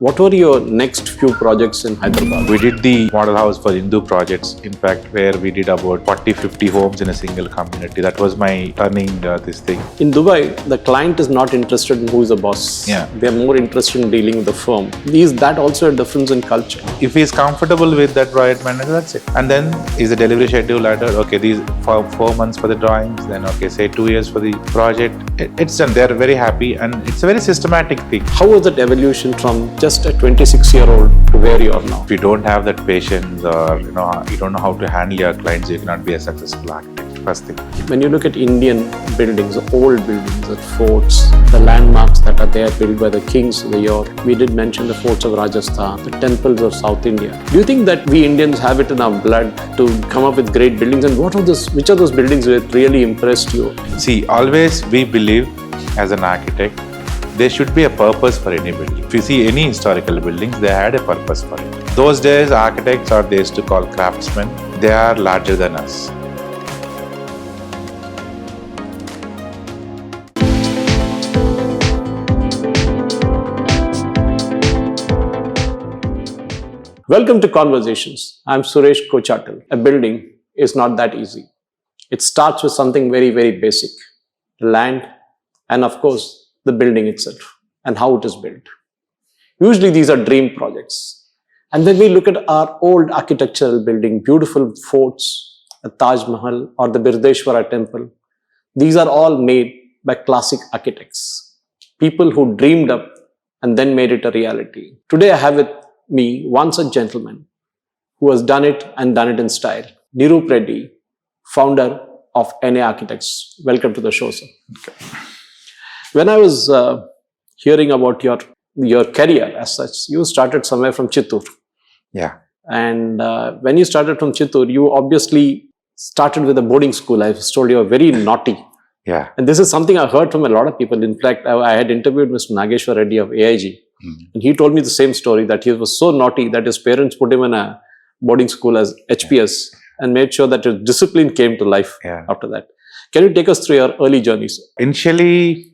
What were your next few projects in Hyderabad? We did the model house for Hindu projects, in fact, where we did about 40-50 homes in a single community. That was my turning this thing. In Dubai, the client is not interested in who is the boss. Yeah. They are more interested in dealing with the firm. Is that also a difference in culture? If he's comfortable with that project manager, that's it. And then is the delivery schedule ladder? Okay, these for 4 months for the drawings, then okay, say 2 years for the project. It's done. They're very happy, and it's a very systematic thing. How was that evolution from just a 26-year-old to where you are now? If you don't have that patience, or you don't know how to handle your clients, you cannot be a successful architect. First thing. When you look at Indian buildings, old buildings, the forts, the landmarks that are there built by the kings of the yore, we did mention the forts of Rajasthan, the temples of South India. Do you think that we Indians have it in our blood to come up with great buildings? And which of those buildings really impressed you? See, always we believe as an architect, there should be a purpose for any building. If you see any historical buildings, they had a purpose for it. Those days, architects are they used to call craftsmen. They are larger than us. Welcome to Conversations. I'm Suresh Kochatal. A building is not that easy. It starts with something very, very basic. Land and of course, the building itself and how it is built. Usually these are dream projects. And when we look at our old architectural building, beautiful forts, the Taj Mahal or the Birdeshwara temple, these are all made by classic architects. People who dreamed up and then made it a reality. Today I have with me one such gentleman who has done it and done it in style. Niroop Reddy, founder of NA Architects. Welcome to the show, sir. Okay. When I was hearing about your career as such, you started somewhere from Chittoor. Yeah. And when you started from Chittoor, you obviously started with a boarding school. I was told you were very naughty. Yeah. And this is something I heard from a lot of people. In fact, I had interviewed Mr. Nageshwar Reddy of AIG. And he told me the same story, that he was so naughty that his parents put him in a boarding school as HPS and made sure that his discipline came to life after that. Can you take us through your early journeys? Initially,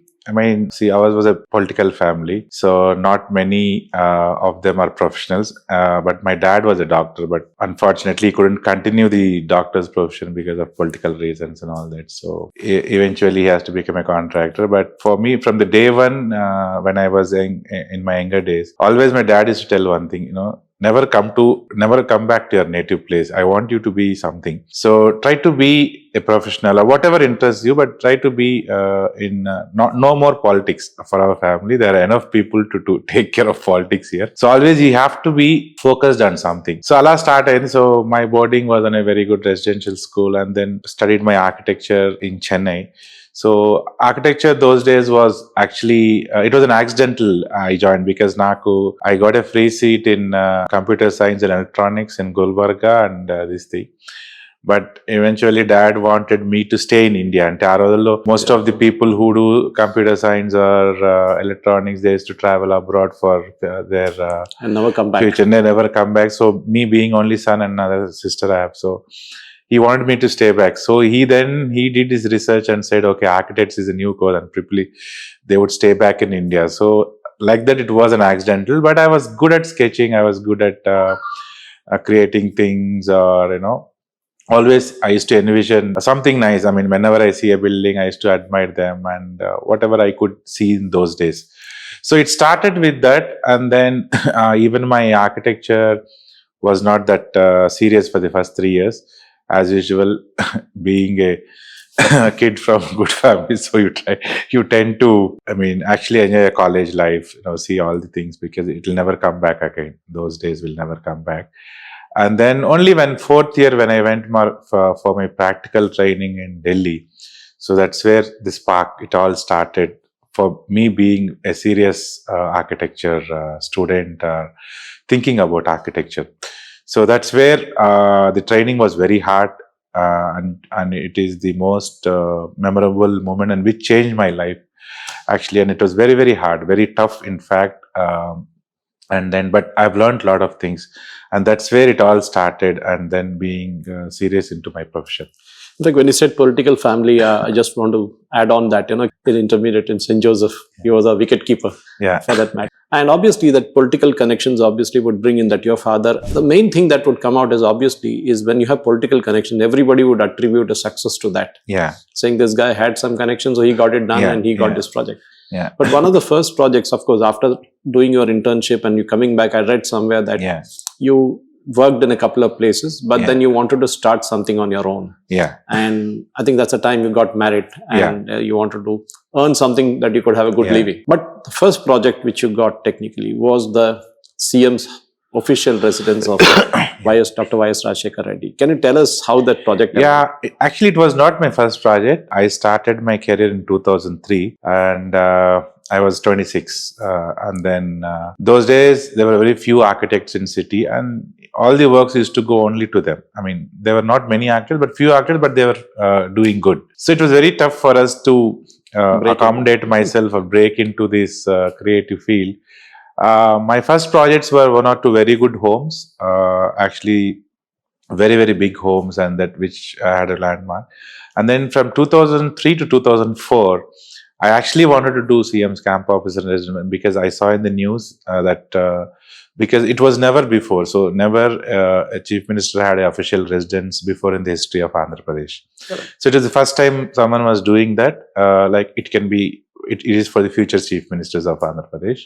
see, ours was a political family, so not many of them are professionals. But my dad was a doctor, but unfortunately, he couldn't continue the doctor's profession because of political reasons and all that. So eventually, he has to become a contractor. But for me, from the day one, when I was in my younger days, always my dad used to tell one thing, never come back to your native place. I want you to be something. So try to be a professional or whatever interests you, but try to be no more politics for our family. There are enough people to take care of politics here. So always you have to be focused on something. So Allah started. So my boarding was on a very good residential school, and then studied my architecture in Chennai. So architecture those days was actually, it was an accidental I joined because I got a free seat in computer science and electronics in Gulbarga and this thing. But eventually dad wanted me to stay in India. And most of the people who do computer science or electronics, they used to travel abroad for their and never come back. Future. They never come back. So me being only son and another sister I have. So he wanted me to stay back. So he did his research and said, okay, architects is a new course and probably they would stay back in India. So like that, it was an accidental, but I was good at sketching. I was good at creating things, or, always I used to envision something nice. Whenever I see a building, I used to admire them and whatever I could see in those days. So it started with that. And then even my architecture was not that serious for the first 3 years. As usual, being a kid from good family, so you tend to, actually enjoy a college life, see all the things because it will never come back again. Those days will never come back. And then only when 4th year, when I went for my practical training in Delhi, so that's where the spark, it all started for me being a serious architecture student, thinking about architecture. So that's where the training was very hard, and it is the most memorable moment and which changed my life actually. And it was very, very hard, very tough in fact. But I've learned a lot of things, and that's where it all started, and then being serious into my profession. Like when you said political family, I just want to add on that, in intermediate in St. Joseph, he was a wicket keeper for that matter. And obviously that political connections obviously would bring in that your father, the main thing that would come out is obviously is when you have political connections, everybody would attribute a success to that. Yeah. Saying this guy had some connections, so he got it done and he got this project. Yeah. But one of the first projects, of course, after doing your internship and you coming back, I read somewhere that you worked in a couple of places, but then you wanted to start something on your own. Yeah. And I think that's the time you got married and you wanted to earn something that you could have a good living. But the first project which you got technically was the CM's official residence of Dr. Y.S. Rajshekar Reddy. Can you tell us how that project happened? Actually, it was not my first project. I started my career in 2003 and I was 26. And then those days, there were very few architects in city and all the works used to go only to them. I mean, there were not many actors, but few actors, but they were doing good. So it was very tough for us to accommodate myself or break into this creative field. My first projects were one or two very good homes, actually very, very big homes, and that which had a landmark. And then from 2003 to 2004, I actually wanted to do CM's camp officer and resident because I saw in the news that because it was never before, so never a chief minister had an official residence before in the history of Andhra Pradesh. So it was the first time someone was doing that. Like it can be, it is for the future chief ministers of Andhra Pradesh.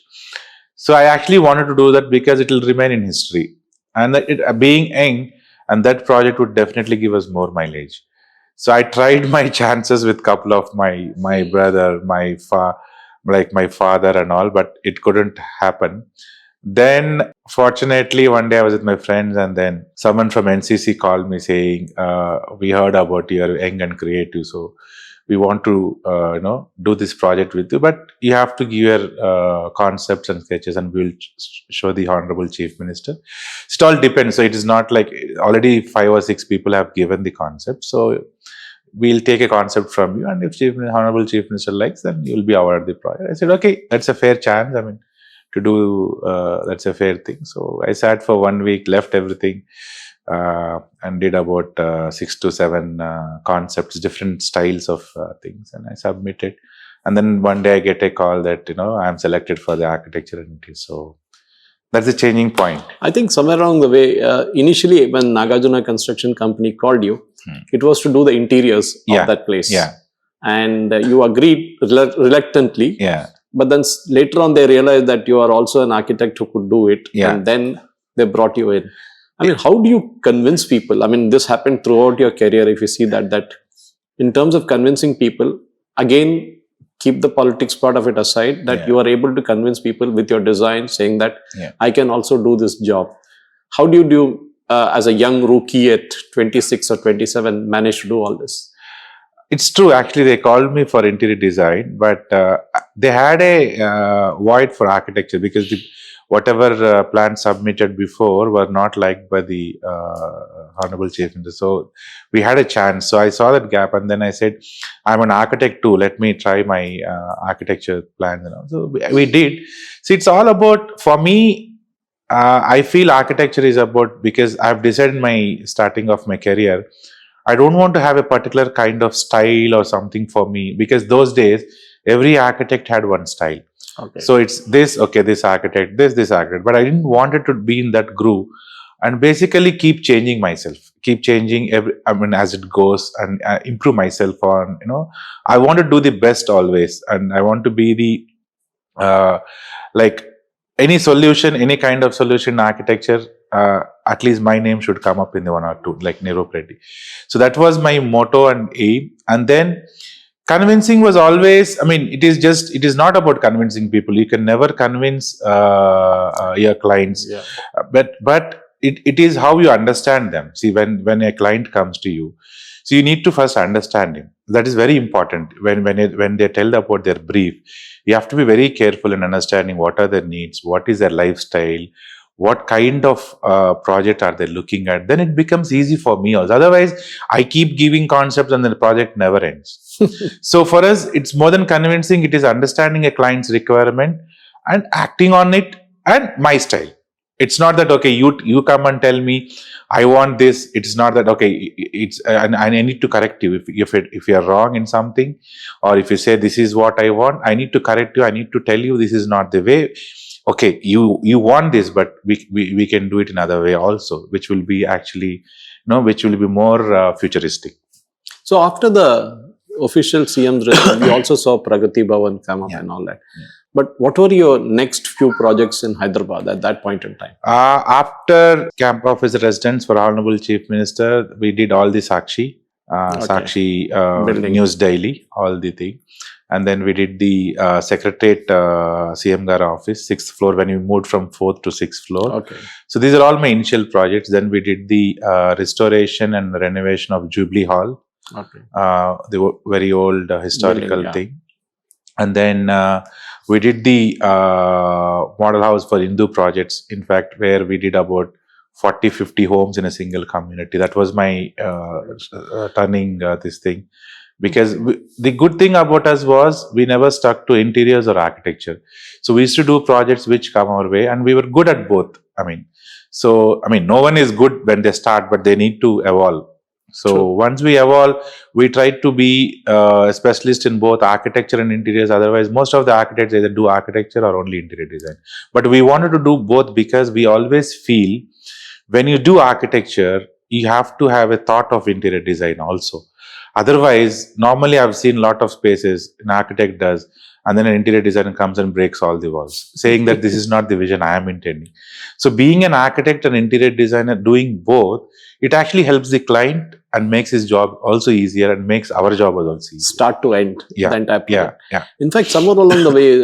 So I actually wanted to do that because it will remain in history, and that it being young, and that project would definitely give us more mileage. So I tried my chances with couple of my brother, my father and all, but it couldn't happen. Then fortunately one day I was with my friends and then someone from NCC called me saying, we heard about you are young and creative, so we want to do this project with you, but you have to give your concepts and sketches and we'll show the Honorable Chief Minister. It all depends. So it is not like already 5 or 6 people have given the concept. So we'll take a concept from you, and if Honorable Chief Minister likes, then you'll be awarded the project. I said, okay, that's a fair chance. I mean, to do that's a fair thing. So I sat for 1 week, left everything, and did about 6 to 7 concepts, different styles of things, and I submitted. And then one day I get a call that I'm selected for the architecture entity. So that's the changing point. I think somewhere along the way, initially when Nagarjuna Construction Company called you, it was to do the interiors of that place. And you agreed reluctantly. But then later on they realized that you are also an architect who could do it. And then they brought you in. I mean, how do you convince people? I mean, this happened throughout your career. If you see that in terms of convincing people, again, keep the politics part of it aside, that you are able to convince people with your design, saying that I can also do this job. How do you do, as a young rookie at 26 or 27, manage to do all this? It's true. Actually, they called me for interior design, but they had a void for architecture because whatever plans submitted before were not liked by the Honorable Chief Minister. So we had a chance. So I saw that gap, and then I said, I'm an architect too. Let me try my architecture plans. So we did. So it's all about, for me, I feel architecture is about, because I've decided my starting of my career, I don't want to have a particular kind of style or something for me, because those days, every architect had one style. So it's this architect, this architect, but I didn't want it to be in that groove, and basically keep changing myself, keep changing as it goes, and improve myself on, I want to do the best always, and I want to be the, like any solution, any kind of solution in architecture, at least my name should come up in the 1 or 2, like Niroop Reddy. So that was my motto and aim. And then convincing was always, I mean, it is not about convincing people. You can never convince your clients, but it is how you understand them. See, when a client comes to you, so you need to first understand him. That is very important. When they tell about their brief, you have to be very careful in understanding what are their needs, what is their lifestyle, what kind of project are they looking at. Then it becomes easy for me also. Otherwise, I keep giving concepts and the project never ends. So for us, it's more than convincing. It is understanding a client's requirement and acting on it, and my style. It's not that, okay, you come and tell me, I want this. It's not that, okay, it's and I need to correct you. If you're wrong in something, or if you say this is what I want, I need to correct you. I need to tell you this is not the way. okay, you want this, but we can do it another way also, which will be actually, which will be more futuristic. So after the official CM's return, we also saw Pragati Bhavan come up Yeah. and all that. But what were your next few projects in Hyderabad at that point in time? After camp office residence for Honorable Chief Minister, we did all the Sakshi, Okay. Sakshi Building. News Daily, all the thing. And then we did the Secretariat CM Gar office, 6th floor, when we moved from 4th to 6th floor. Okay. So these are all my initial projects. Then we did the restoration and renovation of Jubilee Hall, Okay. the very old historical Building, yeah. thing. And then we did the model house for Hindu projects, in fact, where we did about 40-50 homes in a single community. That was my turning this thing. Because the good thing about us was we never stuck to interiors or architecture. So we used to do projects which come our way, and we were good at both. No one is good when they start, but they need to evolve. So True. once we evolve, we try to be a specialist in both architecture and interiors. Otherwise, most of the architects either do architecture or only interior design. But we wanted to do both because we always feel when you do architecture, you have to have a thought of interior design also. Otherwise, normally I've seen a lot of spaces an architect does, and then an interior designer comes and breaks all the walls, saying that this is not the vision I am intending. So being an architect and interior designer, doing both, it actually helps the client and makes his job also easier and makes our job also easier. Start to end, Yeah. the entire project. Yeah. In fact, somewhere along the way,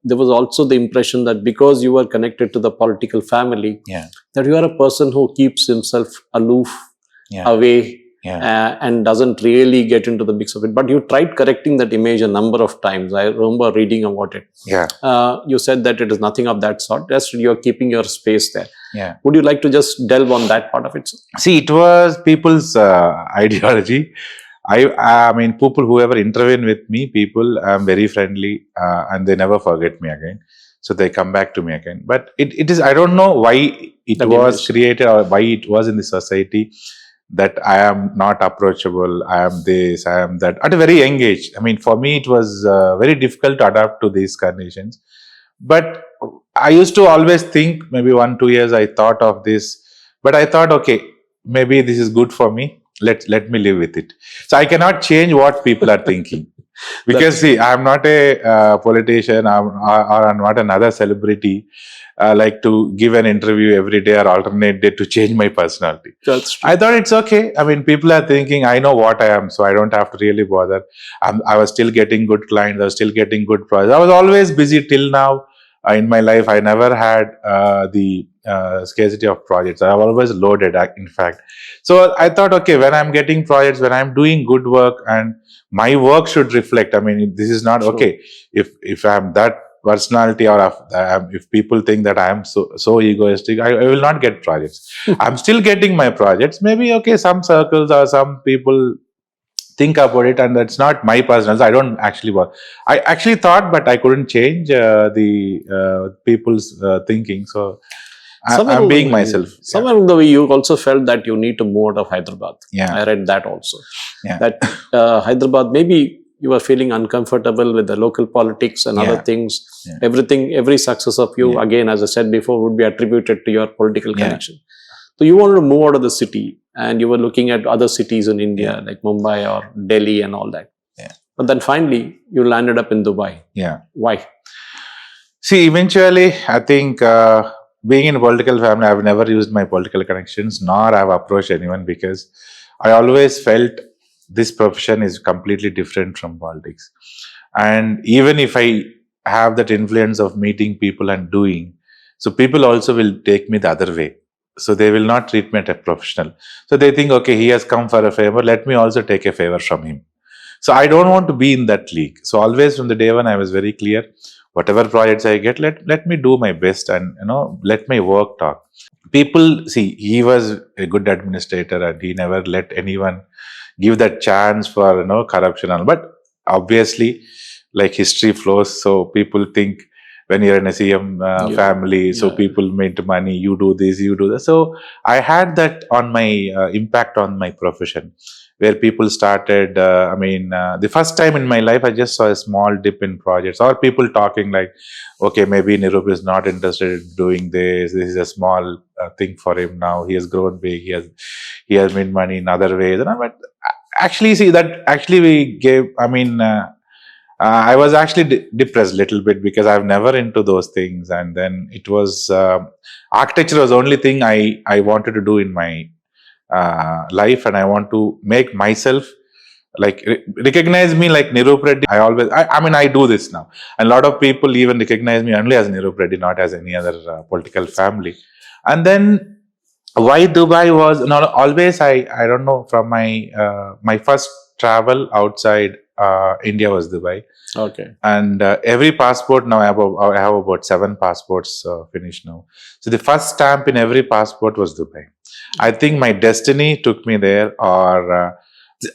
there was also the impression that because you were connected to the political family, Yeah. that you are a person who keeps himself aloof, Yeah. away, Yeah. and doesn't really get into the mix of it. But you tried correcting that image a number of times. I remember reading about it. Yeah. You said that it is nothing of that sort. Just you're keeping your space there. Yeah. Would you like to just delve on that part of it? See, it was people's ideology. I mean, people whoever intervene with me, people, I'm very friendly, and they never forget me again. So they come back to me again. But it is, I don't know why it That was image. created or why it was in the society that I am not approachable, I am this, I am that, at a very young age. I mean, for me, it was very difficult to adapt to these conditions. But I used to always think, maybe 1-2 years I thought of this, but I thought, okay, maybe this is good for me. Let me live with it. So I cannot change what people are thinking. Because see, I'm not a politician, or I'm not another celebrity like to give an interview every day or alternate day to change my personality. That's true. I thought it's okay. I mean, people are thinking I know what I am, so I don't have to really bother. I was still getting good clients. I was still getting good projects. I was always busy till now. In my life, I never had the scarcity of projects. I was always loaded, in fact. So I thought, okay, when I'm getting projects, when I'm doing good work, and my work should reflect. I mean, this is not Sure. okay. If I'm that personality, or if people think that I am so egoistic, I will not get projects. I'm still getting my projects. Maybe, okay, some circles or some people think about it, and that's not my personal. I don't actually work. I actually thought, but I couldn't change the people's thinking. So I'm being myself. Somewhere along the way, you also felt that you need to move out of Hyderabad. Yeah. I read that also. Yeah. That Hyderabad, maybe you were feeling uncomfortable with the local politics and other Yeah. things. Yeah. Every success of you, Yeah. again, as I said before, would be attributed to your political Yeah. connection. So you wanted to move out of the city, and you were looking at other cities in India, like Mumbai or Delhi and all that. Yeah. But then finally, you landed up in Dubai. Yeah. Why? See, eventually, I think being in a political family, I've never used my political connections, nor I've approached anyone, because I always felt this profession is completely different from politics. And even if I have that influence of meeting people and doing, so people also will take me the other way. So they will not treat me as a professional. So they think, okay, he has come for a favor, let me also take a favor from him. So I don't want to be in that league. So always from the day one, I was very clear. Whatever projects I get, let me do my best, and let my work talk. People see, he was a good administrator, and he never let anyone give that chance for corruption. But obviously, like history flows, so people think when you're in a CM family, so people make money, you do this, you do that. So I had that on my impact on my profession, where people started, the first time in my life, I just saw a small dip in projects, or people talking like, okay, maybe Niroop is not interested in doing this. This is a small thing for him now. He has grown big. He has made money in other ways. And but actually, see that actually we gave. I was actually depressed a little bit because I've never into those things, and then it was architecture was the only thing I wanted to do in my life, and I want to make myself like recognize me like Niroop Reddy. I do this now, and a lot of people even recognize me only as Niroop Reddy, not as any other political family. And then why Dubai was not always, I don't know, from my first travel outside India was Dubai. Okay. And every passport now, I have about 7 passports finished now. So the first stamp in every passport was Dubai. I think my destiny took me there, or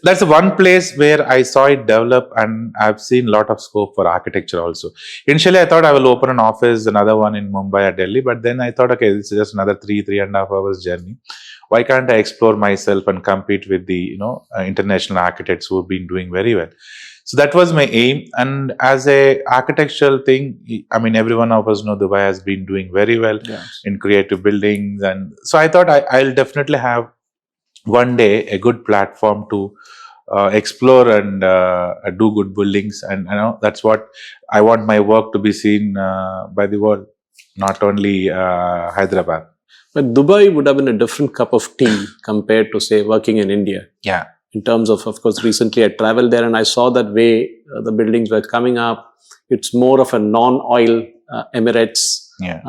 that's the one place where I saw it develop, and I've seen a lot of scope for architecture also. Initially, I thought I will open an office, another one in Mumbai or Delhi, but then I thought, okay, it's just another 3.5 hours journey. Why can't I explore myself and compete with the international architects who have been doing very well? So that was my aim. And as a architectural thing, every one of us know Dubai has been doing very well in creative buildings, and so I thought I'll definitely have one day a good platform to explore and do good buildings, and that's what I want my work to be seen by the world, not only Hyderabad. But Dubai would have been a different cup of tea compared to, say, working in India. Yeah. In terms of course, recently I traveled there and I saw that way the buildings were coming up. It's more of a non-oil Emirates. Yeah.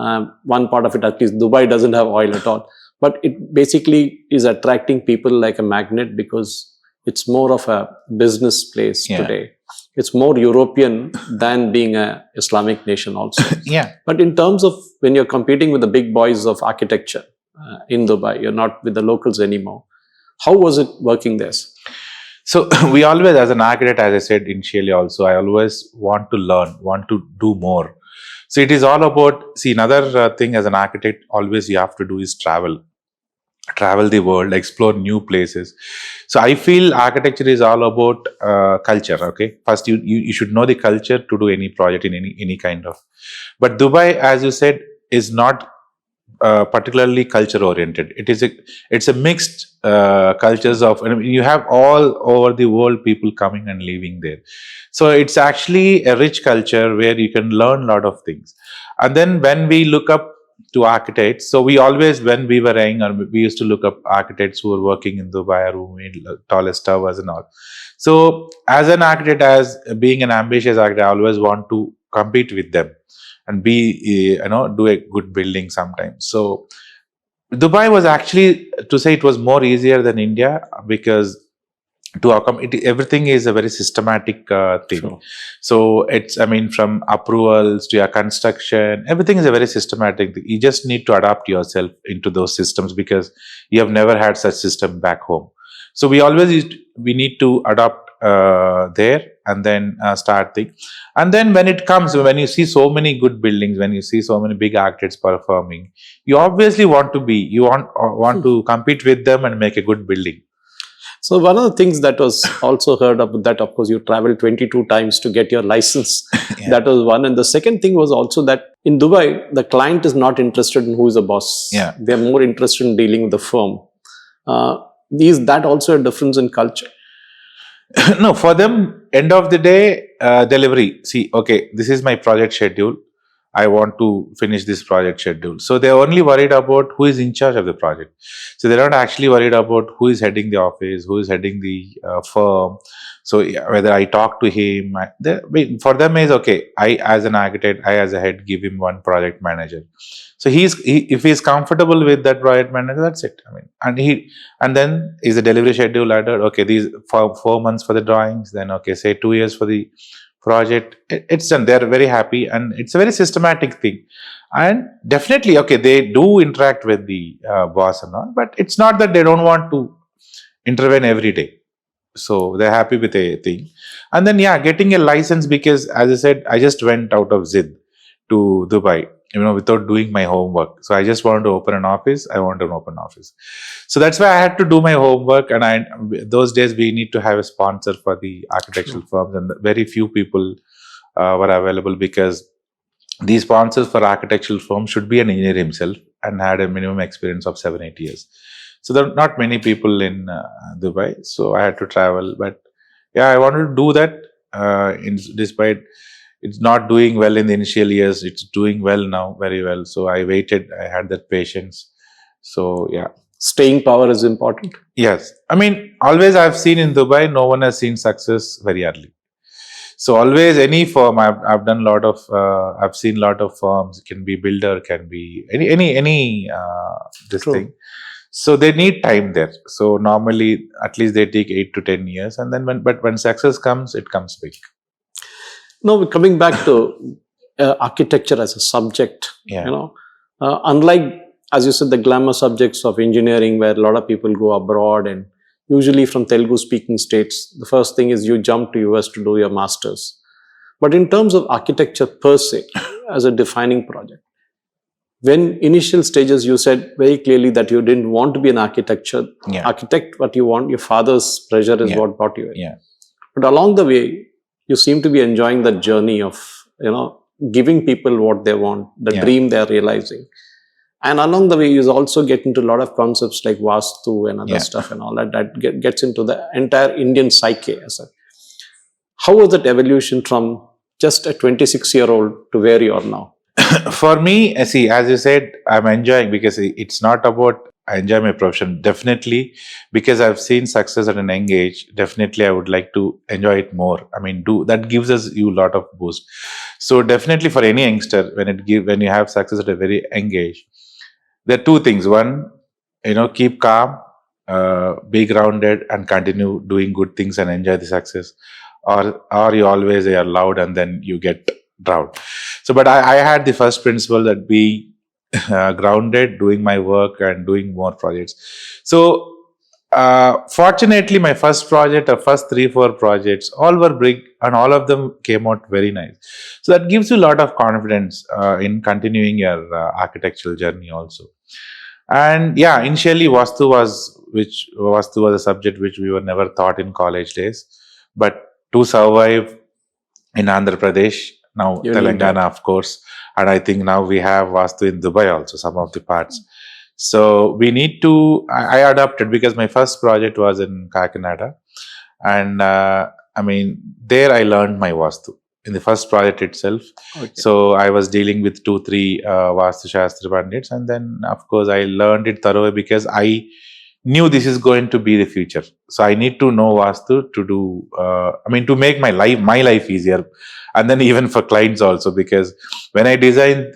One part of it, at least, Dubai doesn't have oil at all. But it basically is attracting people like a magnet because it's more of a business place today. It's more European than being an Islamic nation also. Yeah. But in terms of when you're competing with the big boys of architecture in Dubai, you're not with the locals anymore. How was it working there? So we always, as an architect, as I said initially also, I always want to learn, want to do more. So it is all about, see, another thing as an architect, always you have to do is travel the world, explore new places. So I feel architecture is all about culture. Okay, first you should know the culture to do any project in any kind of. But Dubai, as you said, is not particularly culture oriented. It's a mixed cultures of, you have all over the world people coming and living there. So it's actually a rich culture where you can learn a lot of things. And then when we look up to architects, so we always, when we were young, or we used to look up architects who were working in Dubai or who made tallest towers and all. So as an architect, as being an ambitious architect, I always want to compete with them and be, do a good building sometimes. So Dubai was actually, to say it was more easier than India, because everything is a very systematic thing. Sure. So it's, from approvals to your construction, everything is a very systematic thing. You just need to adapt yourself into those systems because you have never had such system back home. So we need to adopt there and then start things. And then when you see so many good buildings, when you see so many big architects performing, you obviously want to compete with them and make a good building. So one of the things that was also heard of that, of course, you traveled 22 times to get your license. Yeah. That was one. And the second thing was also that in Dubai, the client is not interested in who is the boss. Yeah. They're more interested in dealing with the firm. Is that also a difference in culture? No, for them, end of the day, delivery. See, okay, this is my project schedule. I want to finish this project schedule. So they're only worried about who is in charge of the project. So they're not actually worried about who is heading the office, who is heading the firm. So whether I talk to him, for them is okay. I, as an architect, I as a head, give him one project manager. So if he's comfortable with that project manager, that's it. And then is the delivery schedule added? Okay, these 4 months for the drawings. Then okay, say 2 years for the project. It's done. They're very happy, and it's a very systematic thing. And definitely, okay, they do interact with the boss and all, but it's not that they don't want to intervene every day. So they're happy with a thing. And then getting a license, because as I said, I just went out of Zid to Dubai, without doing my homework. So I just wanted to open an office. I want an open office. So that's why I had to do my homework. And those days we need to have a sponsor for the architectural firms, and very few people were available, because the sponsors for architectural firms should be an engineer himself and had a minimum experience of 7-8 years. So there are not many people in Dubai. So I had to travel. But yeah, I wanted to do that. Despite it's not doing well in the initial years, it's doing well now, very well. So I waited. I had that patience. So yeah. Staying power is important. Yes. I mean, always I've seen in Dubai, no one has seen success very early. So always any firm, I've done a lot of, I've seen a lot of firms. It can be builder, can be any this True. thing. So they need time there. So normally, at least they take 8 to 10 years, and then when success comes, it comes big. Now, coming back to architecture as a subject, Yeah. Unlike, as you said, the glamour subjects of engineering, where a lot of people go abroad, and usually from Telugu speaking states, the first thing is you jump to US to do your masters. But in terms of architecture per se, as a defining project, when initial stages you said very clearly that you didn't want to be an architect, but you want your father's pressure is what brought you in. Yeah. But along the way, you seem to be enjoying that journey of, giving people what they want, the dream they're realizing. And along the way, you also get into a lot of concepts like Vastu and other stuff and all that gets into the entire Indian psyche. How was that evolution from just a 26-year-old to where you are now? For me, see, as you said, I'm enjoying, because it's not about I enjoy my profession. Definitely, because I've seen success at an young age. Definitely, I would like to enjoy it more. I mean, that gives you a lot of boost. So definitely, for any youngster, when you have success at a very young age, there are two things. One, keep calm, be grounded, and continue doing good things and enjoy the success. Or you always are loud and then you get drowned. So, but I had the first principle that be grounded, doing my work and doing more projects. So, fortunately, my first project or first 3-4 projects, all were big and all of them came out very nice. So that gives you a lot of confidence in continuing your architectural journey also. And yeah, initially Vastu was a subject which we were never taught in college days. But to survive in Andhra Pradesh, now Telangana, of course, and I think now we have Vastu in Dubai also, some of the parts. So we need to, I adopted, because my first project was in Kakinada, and there I learned my Vastu in the first project itself. Okay. So I was dealing with 2-3 Vastu Shastri Pandits, and then of course I learned it thoroughly, because I knew this is going to be the future. So I need to know Vastu to do, to make my life easier. And then even for clients also, because when I design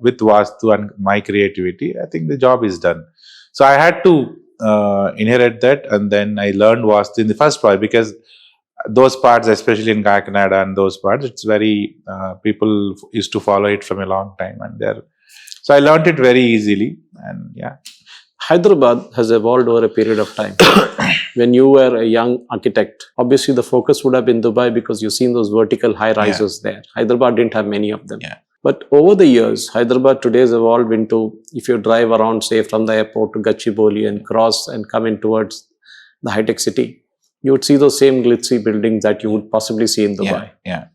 with Vastu and my creativity, I think the job is done. So I had to inherit that, and then I learned Vastu in the first part, because those parts, especially in Kakinada and those parts, it's very, people used to follow it from a long time, and so I learned it very easily, and yeah. Hyderabad has evolved over a period of time. When you were a young architect, obviously the focus would have been Dubai, because you've seen those vertical high rises there. Hyderabad didn't have many of them. Yeah. But over the years, Hyderabad today has evolved into, if you drive around, say, from the airport to Gachibowli and cross and come in towards the high-tech city, you would see those same glitzy buildings that you would possibly see in Dubai. Yeah.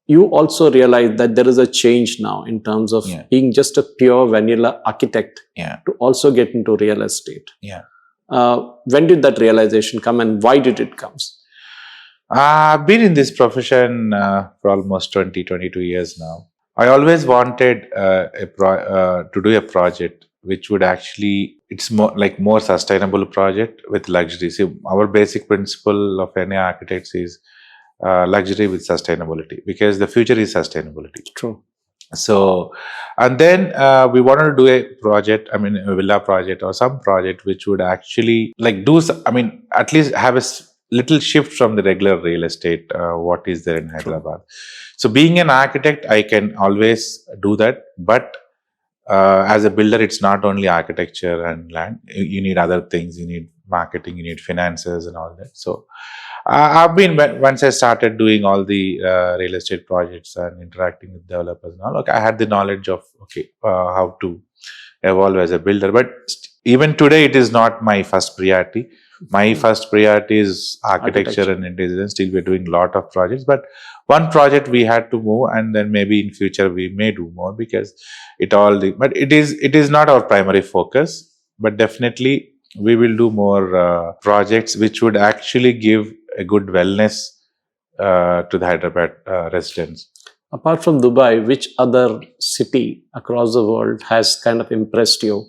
You also realize that there is a change now in terms of being just a pure vanilla architect to also get into real estate. Yeah. When did that realization come, and why did it come? I've been in this profession for almost 22 years now. I always wanted to do a project which would actually, it's more sustainable project with luxury. See, our basic principle of any architects is luxury with sustainability, because the future is sustainability. True. So, and then we wanted to do a project, a villa project or some project which would actually at least have a little shift from the regular real estate, what is there in Hyderabad. So being an architect, I can always do that. But as a builder, it's not only architecture and land. You need other things. You need marketing, you need finances and all that. So I've been once I started doing all the real estate projects and interacting with developers and all. Okay, I had the knowledge of how to evolve as a builder. But even today, it is not my first priority. My first priority is architecture and interior. Still, we're doing a lot of projects, but one project we had to move, and then maybe in future we may do more because but it is not our primary focus. But definitely, we will do more projects which would actually give a good wellness to the Hyderabad residents. Apart from Dubai, which other city across the world has kind of impressed you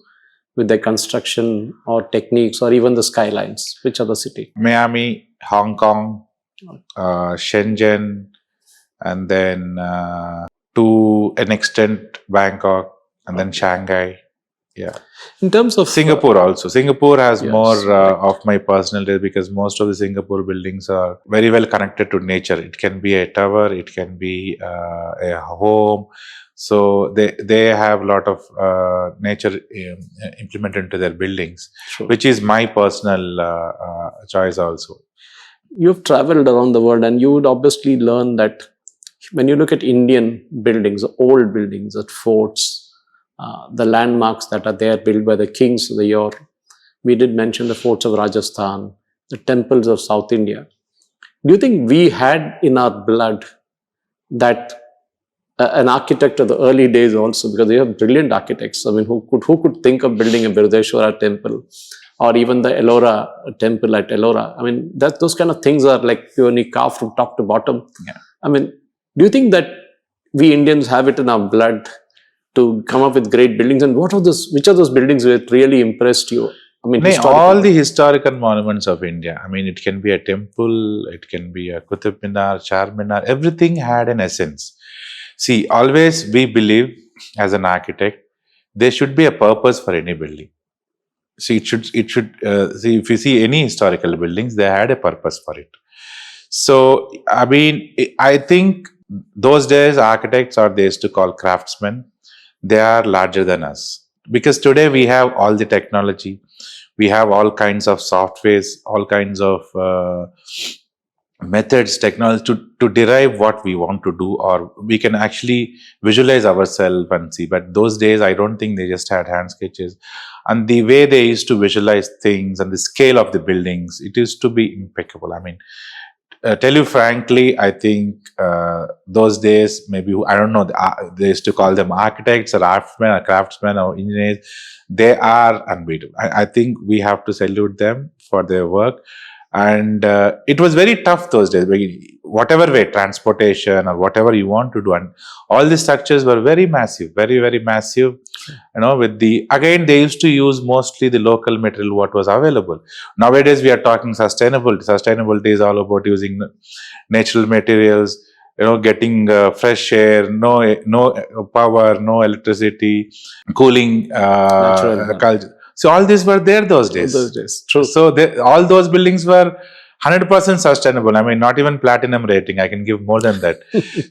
with their construction or techniques or even the skylines? Which other city? Miami, Hong Kong, Shenzhen, and then to an extent Bangkok, and then Shanghai. Yeah. In terms of Singapore also. Singapore has yes, more right. of my personal taste because most of the Singapore buildings are very well connected to nature. It can be a tower, it can be a home. So they have a lot of nature implemented into their buildings, Sure. which is my personal choice also. You've traveled around the world and you would obviously learn that when you look at Indian buildings, old buildings, at forts, the landmarks that are there built by the kings of the yore. We did mention the forts of Rajasthan, the temples of South India. Do you think we had in our blood that an architect of the early days also, because they have brilliant architects. I mean, who could think of building a Birdeshwara temple or even the Ellora temple at Ellora? I mean, those kind of things are like purely carved from top to bottom. Yeah. I mean, do you think that we Indians have it in our blood to come up with great buildings? And which of those buildings that really impressed you? I mean, all the historical monuments of India. I mean, it can be a temple, it can be a Qutub Minar, Charminar. Everything had an essence. See, always we believe as an architect, there should be a purpose for any building. See, it should. See, if you see any historical buildings, they had a purpose for it. So, I mean, I think those days architects, or they used to call craftsmen, they are larger than us. Because today we have all the technology, we have all kinds of softwares, all kinds of methods, technology to derive what we want to do, or we can actually visualize ourselves and see. But those days, I don't think they just had hand sketches. And the way they used to visualize things and the scale of the buildings, it used to be impeccable. I mean, tell you frankly, I think those days, maybe, I don't know, they used to call them architects or craftsmen or engineers. They are unbeatable. I think we have to salute them for their work. And it was very tough those days. Whatever way, transportation or whatever you want to do, and all the structures were very massive, very, very massive. You know, again, they used to use mostly the local material what was available. Nowadays, we are talking sustainability. Sustainability is all about using natural materials, you know, getting fresh air, no power, no electricity, cooling, culture. So all these were there those days. True. So all those buildings were 100% sustainable. I mean, not even platinum rating. I can give more than that.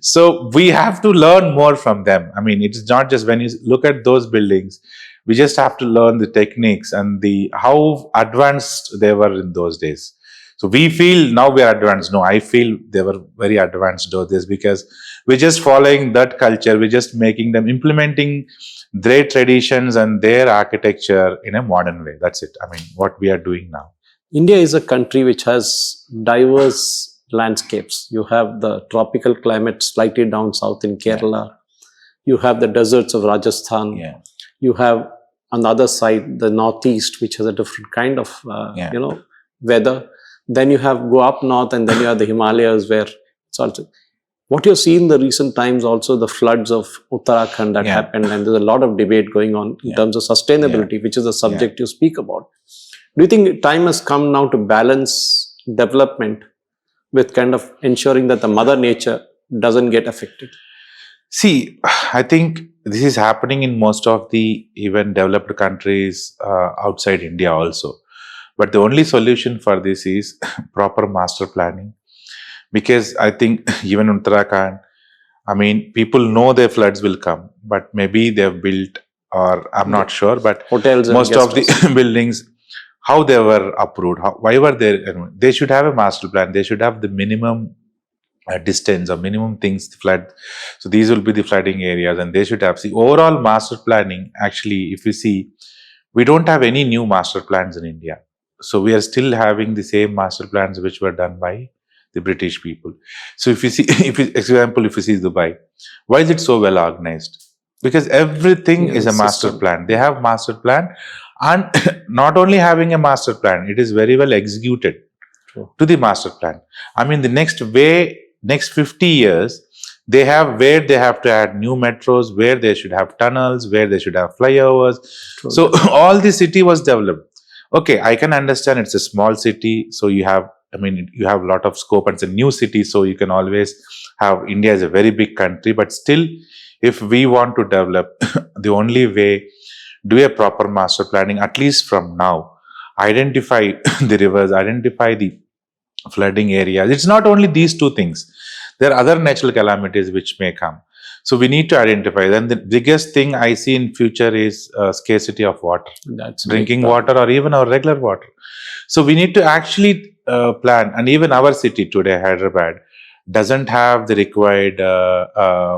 So we have to learn more from them. I mean, it's not just when you look at those buildings, we just have to learn the techniques and how advanced they were in those days. So we feel now we are advanced. No, I feel they were very advanced those days because we're just following that culture. We're just making them, implementing their traditions and their architecture in a modern way. That's it. I mean, what we are doing now. India is a country which has diverse landscapes. You have the tropical climate slightly down south in Kerala. Yeah. You have the deserts of Rajasthan. Yeah. You have on the other side the northeast, which has a different kind of weather. Then you go up north, and then you have the Himalayas, where it's also what you see in the recent times. Also, the floods of Uttarakhand that happened, and there's a lot of debate going on in terms of sustainability, which is a subject you speak about. Do you think time has come now to balance development with kind of ensuring that the mother nature doesn't get affected? See, I think this is happening in most of the even developed countries outside India also. But the only solution for this is proper master planning. Because I think even in Uttarakhand, I mean, people know their floods will come, but maybe they've built, or I'm not sure, but hotels, most of the buildings how they were approved, why were they, they should have a master plan, they should have the minimum distance or minimum things to flood. So these will be the flooding areas, and they should have, see, overall master planning. Actually, if you see, we don't have any new master plans in India. So we are still having the same master plans which were done by the British people. So if you see, if you see Dubai, why is it so well organized? Because everything is a master plan. They have master plan, and not only having a master plan, it is very well executed to the master plan. I mean, the next 50 years, they have where they have to add new metros, where they should have tunnels, where they should have flyovers. So all the city was developed. Okay, I can understand it's a small city, so you have, I mean, you have a lot of scope, and it's a new city, so you can always have, India is a very big country, but still, if we want to develop, the only way, do a proper master planning, at least from now. Identify the rivers, identify the flooding areas. It's not only these two things. There are other natural calamities which may come. So we need to identify. Then the biggest thing I see in future is scarcity of water. That's drinking water, or even our regular water. So we need to actually plan. And even our city today, Hyderabad, doesn't have the required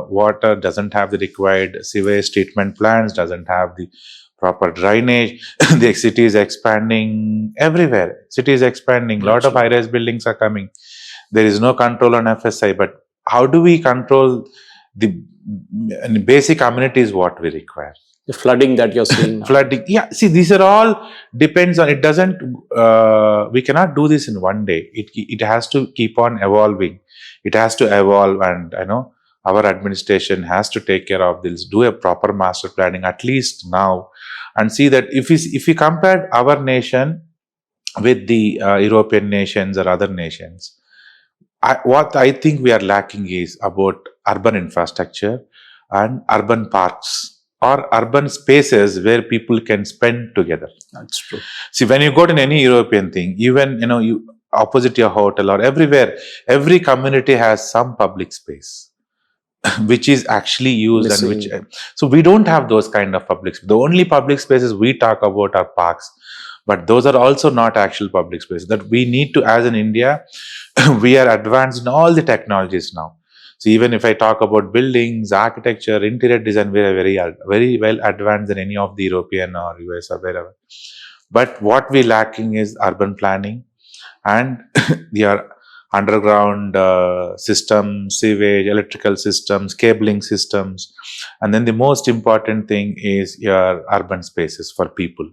water, doesn't have the required sewage treatment plants, doesn't have the proper drainage. The city is expanding everywhere. City is expanding. A lot of high-rise buildings are coming. There is no control on FSI. But how do we control the basic amenities what we require? The flooding that you're seeing now. Flooding, yeah. See, these are all depends on. It doesn't. We cannot do this in one day. It has to keep on evolving. It has to evolve, and our administration has to take care of this. Do a proper master planning at least now, and see that if we compare our nation with the European nations or other nations, what I think we are lacking is about urban infrastructure and urban parks, or urban spaces where people can spend together. That's true. See, when you go to any European thing, even you opposite your hotel or everywhere, every community has some public space which is actually used. Missing. And so we don't have those kind of public space. The only public spaces we talk about are parks, but those are also not actual public spaces. That we need to, as in India, we are advanced in all the technologies now. So even if I talk about buildings, architecture, interior design, we are very well advanced than any of the European or US or wherever. But what we lacking is urban planning and your underground systems, sewage, electrical systems, cabling systems. And then the most important thing is your urban spaces for people.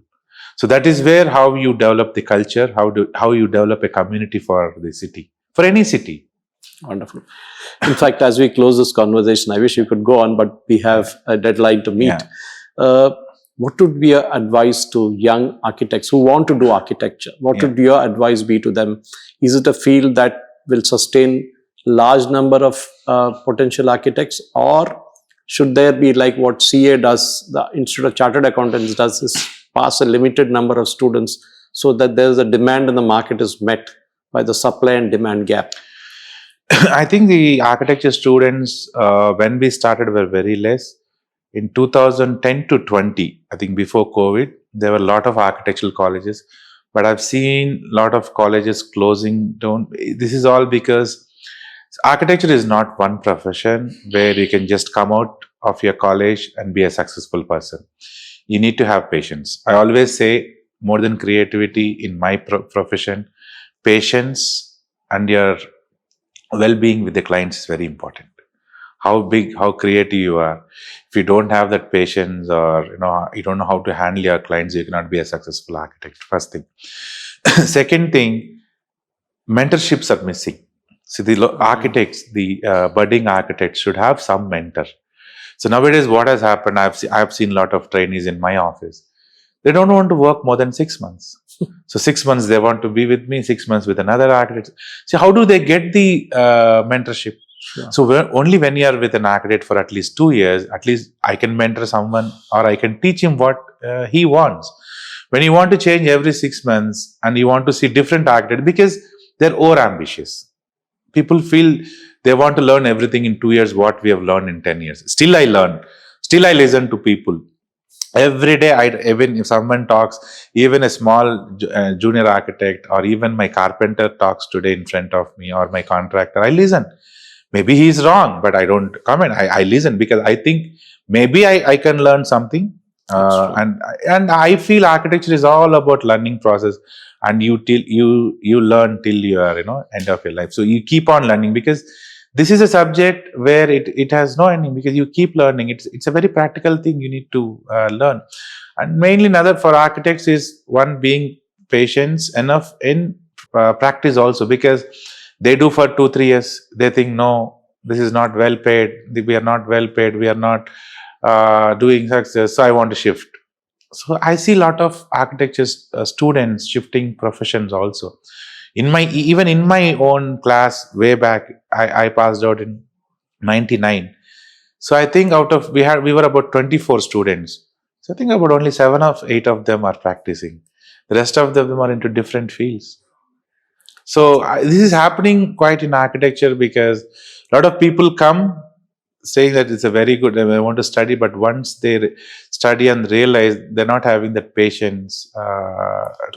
So that is where how you develop the culture, how you develop a community for the city, for any city. Wonderful. In fact, as we close this conversation, I wish you could go on, but we have a deadline to meet. Yeah. What would be your advice to young architects who want to do architecture? What would your advice be to them? Is it a field that will sustain large number of potential architects, or should there be like what CA does, the Institute of Chartered Accountants does, is pass a limited number of students so that there is a demand in the market is met by the supply and demand gap? I think the architecture students, when we started, were very less. In 2010 to 20, I think before COVID, there were a lot of architectural colleges, but I've seen a lot of colleges closing down. This is all because architecture is not one profession where you can just come out of your college and be a successful person. You need to have patience. I always say, more than creativity in my profession, patience and your well-being with the clients is very important. How big, how creative you are. If you don't have that patience, or you don't know how to handle your clients, you cannot be a successful architect. First thing. Second thing, mentorships are missing. So the architects, the budding architects should have some mentor. So nowadays, what has happened? I've seen a lot of trainees in my office. They don't want to work more than 6 months. So 6 months they want to be with me, 6 months with another architect. So how do they get the mentorship? Yeah. So only when you are with an architect for at least 2 years, at least I can mentor someone, or I can teach him what he wants. When you want to change every 6 months and you want to see different architects, because they're over ambitious. People feel they want to learn everything in 2 years what we have learned in 10 years. Still I learn. Still I listen to people. Every day, even if someone talks, even a small junior architect or even my carpenter talks today in front of me, or my contractor, I listen. Maybe he's wrong, but I don't comment. I listen because I think maybe I can learn something. And I feel architecture is all about learning process, and you learn till you are end of your life. So you keep on learning, because this is a subject where it has no ending, because you keep learning. It's a very practical thing you need to learn. And mainly another for architects is one being patience enough in practice also, because they do for 2-3 years, they think, no, this is not well paid, we are not well paid, we are not doing success, so I want to shift. So I see a lot of architecture students shifting professions also. Even in my own class way back, I passed out in 99. So I think we were about 24 students. So I think about only 7 or 8 of them are practicing. The rest of them are into different fields. So this is happening quite in architecture, because a lot of people come saying that it's a very good, I want to study, but once they study and realize, they're not having that patience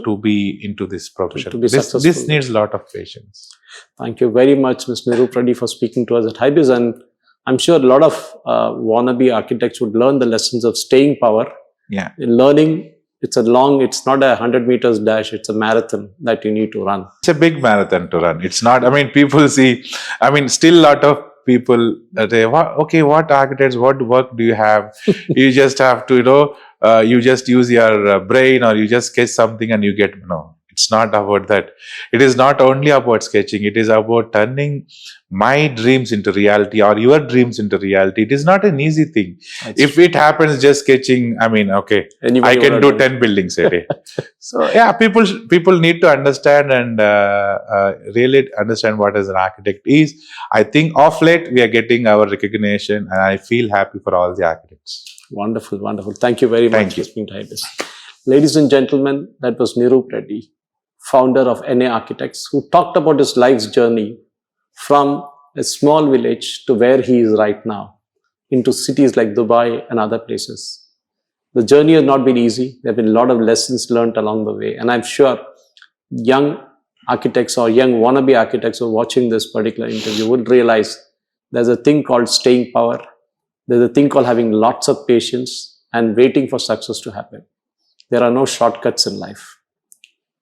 to be into this profession. To be successful. This needs a lot of patience. Thank you very much, Ms. Niroop Reddy, for speaking to us at HyBiz. And I'm sure a lot of wannabe architects would learn the lessons of staying power. Yeah. In learning, it's not a 100 meters dash, it's a marathon that you need to run. It's a big marathon to run. It's not, people see, still a lot of people say, okay, what architects, what work do you have? You just have to, you just use your brain, or you just sketch something and you get, no. It's not about that. It is not only about sketching. It is about turning my dreams into reality, or your dreams into reality. It is not an easy thing. If it happens just sketching, okay, I can do 10 buildings a day. So yeah, people need to understand and really understand what as an architect is. I think of late we are getting our recognition, and I feel happy for all the architects. Wonderful, wonderful. Thank you very much for speaking to HyBiz. Ladies and gentlemen, that was Niroop Reddy, founder of NA Architects, who talked about his life's journey from a small village to where he is right now, into cities like Dubai and other places. The journey has not been easy. There have been a lot of lessons learned along the way. And I'm sure young architects or young wannabe architects who are watching this particular interview will realize there's a thing called staying power. There's a thing called having lots of patience and waiting for success to happen. There are no shortcuts in life.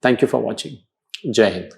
Thank you for watching. Jai Hind.